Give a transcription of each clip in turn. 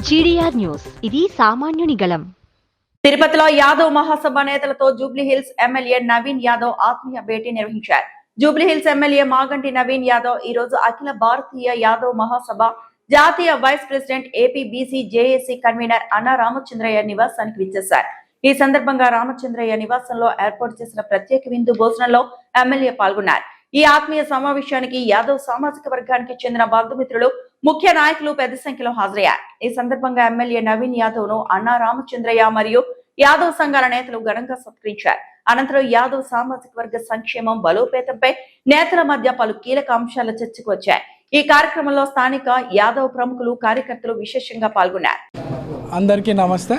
GDR news ఇది సామాన్యుని గళం. తిరుపతిలో యాదవ్ మహాసభ నేతలతో జూబ్లీహిల్స్ ఎమ్మెల్యే నవీన్ యాదవ్ ఆత్మీయ భేటీ నిర్వహించారు. జూబ్లీహిల్స్ ఎమ్మెల్యే మాగంటి నవీన్ యాదవ్ ఈ రోజు అఖిల భారతీయ యాదవ్ మహాసభ జాతీయ vice president APBC JAC convener అన్న రామచంద్రయ్య నివాసానికి విచ్చేశారు. ఈ సందర్భంగా రామచంద్రయ్య నివాసంలో ఏర్పాటు చేసిన ప్రత్యేక విందు భోజనంలో ఎమ్మెల్యే పాల్గొన్నారు. ఈ ఆత్మీయ సమావేశానికి యాదవ్ సామాజిక వర్గానికి చెందిన బంధుమిత్రులు, ముఖ్య నాయకులు పెద్ద సంఖ్యలో హాజరయ్యారు. ఈ సందర్భంగా ఎమ్మెల్యే నవీన్ యాదవ్ ను అన్న రామచంద్రయ్య మరియు యాదవ్ సంఘాల నేతలు ఘనంగా సత్కరించారు. అనంతరం యాదవ్ సామాజిక వర్గ సంక్షేమం బలోపేతంపై నేతల మధ్య పలు కీలక అంశాల చర్చకు వచ్చాయి. ఈ కార్యక్రమంలో స్థానిక యాదవ్ ప్రముఖులు, కార్యకర్తలు విశేషంగా పాల్గొన్నారు. అందరికీ నమస్తే.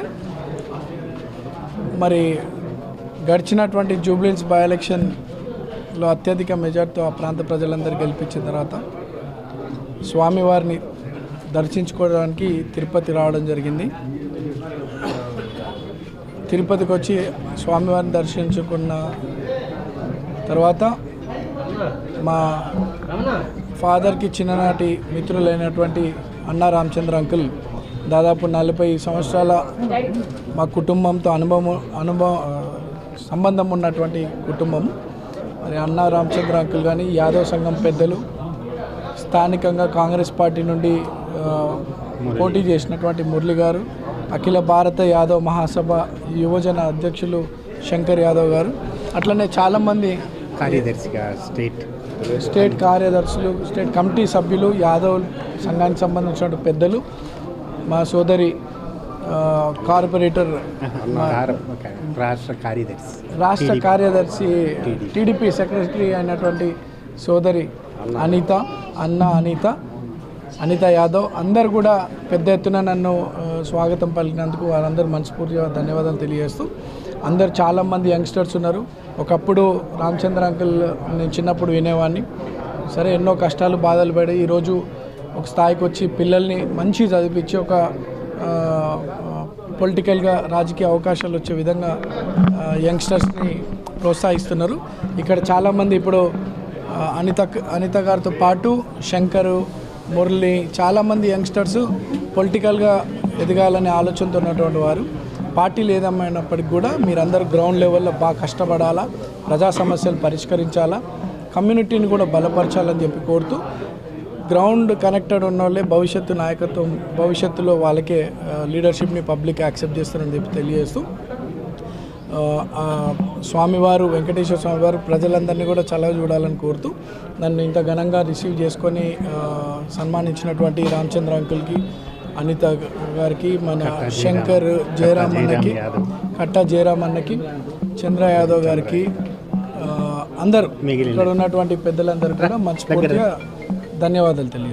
మరి గడిచినటువంటి జూబ్లీహిల్స్ బై ఎలక్షన్లో అత్యధిక మెజార్టీతో ఆ ప్రాంత ప్రజలందరూ గెలిపించిన తర్వాత స్వామివారిని దర్శించుకోవడానికి తిరుపతి రావడం జరిగింది. తిరుపతికి వచ్చి స్వామివారిని దర్శించుకున్న తర్వాత మా ఫాదర్కి చిన్ననాటి మిత్రులైనటువంటి అన్న రామచంద్ర అంకుల్ దాదాపు 40 సంవత్సరాల మా కుటుంబంతో సంబంధం ఉన్నటువంటి కుటుంబం. మరి అన్న రామచంద్ర అంకుల్ కానీ యాదవ్ సంఘం పెద్దలు, స్థానికంగా కాంగ్రెస్ పార్టీ నుండి పోటీ చేసినటువంటి మురళి గారు, అఖిల భారత యాదవ్ మహాసభ యువజన అధ్యక్షులు శంకర్ యాదవ్ గారు, అట్లనే చాలామంది కార్యదర్శిగా స్టేట్ కార్యదర్శులు, స్టేట్ కమిటీ సభ్యులు, యాదవ్ సంఘానికి సంబంధించిన పెద్దలు, మా సోదరి కార్పొరేటర్ రాష్ట్ర కార్యదర్శి టీడీపీ సెక్రటరీ అయినటువంటి సోదరి అనిత యాదవ్ అందరు కూడా పెద్ద ఎత్తున నన్ను స్వాగతం పలికినందుకు వారందరూ మనస్ఫూర్తిగా ధన్యవాదాలు తెలియజేస్తూ, అందరు చాలామంది యంగ్స్టర్స్ ఉన్నారు. ఒకప్పుడు రామచంద్ర అంకుల్ నేను చిన్నప్పుడు వినేవాడిని. సరే, ఎన్నో కష్టాలు బాధలు పడి ఈరోజు ఒక స్థాయికి వచ్చి పిల్లల్ని మంచి చదివించి ఒక పొలిటికల్గా రాజకీయ అవకాశాలు వచ్చే విధంగా యంగ్స్టర్స్ని ప్రోత్సహిస్తున్నారు. ఇక్కడ చాలామంది ఇప్పుడు అనిత గారితో పాటు శంకరు, మురళి, చాలామంది యంగ్స్టర్స్ పొలిటికల్గా ఎదగాలనే ఆలోచనతో ఉన్నటువంటి వారు. పార్టీలు ఏదేమైనప్పటికీ కూడా మీరందరూ గ్రౌండ్ లెవెల్లో బాగా కష్టపడాలా, ప్రజా సమస్యలు పరిష్కరించాలా, కమ్యూనిటీని కూడా బలపరచాలని చెప్పి కోరుతూ, గ్రౌండ్ కనెక్టెడ్ ఉన్న వాళ్ళే భవిష్యత్తు నాయకత్వం, భవిష్యత్తులో వాళ్ళకే లీడర్షిప్ని పబ్లిక్ యాక్సెప్ట్ చేస్తారని చెప్పి తెలియజేస్తూ, స్వామివారు వెంకటేశ్వర స్వామివారు ప్రజలందరినీ కూడా చల్లగా చూడాలని కోరుతూ, నన్ను ఇంత ఘనంగా రిసీవ్ చేసుకొని సన్మానించినటువంటి రామచంద్ర అంకుల్కి, అనిత గారికి, మన శంకర్ జయరామ్ అన్నకి, కట్టా జయరామ్ అన్నకి, చంద్ర యాదవ్ గారికి, అందరూ ఇక్కడ ఉన్నటువంటి పెద్దలందరూ కూడా మనస్ఫూర్తిగా ధన్యవాదాలు తెలియజేస్తాను.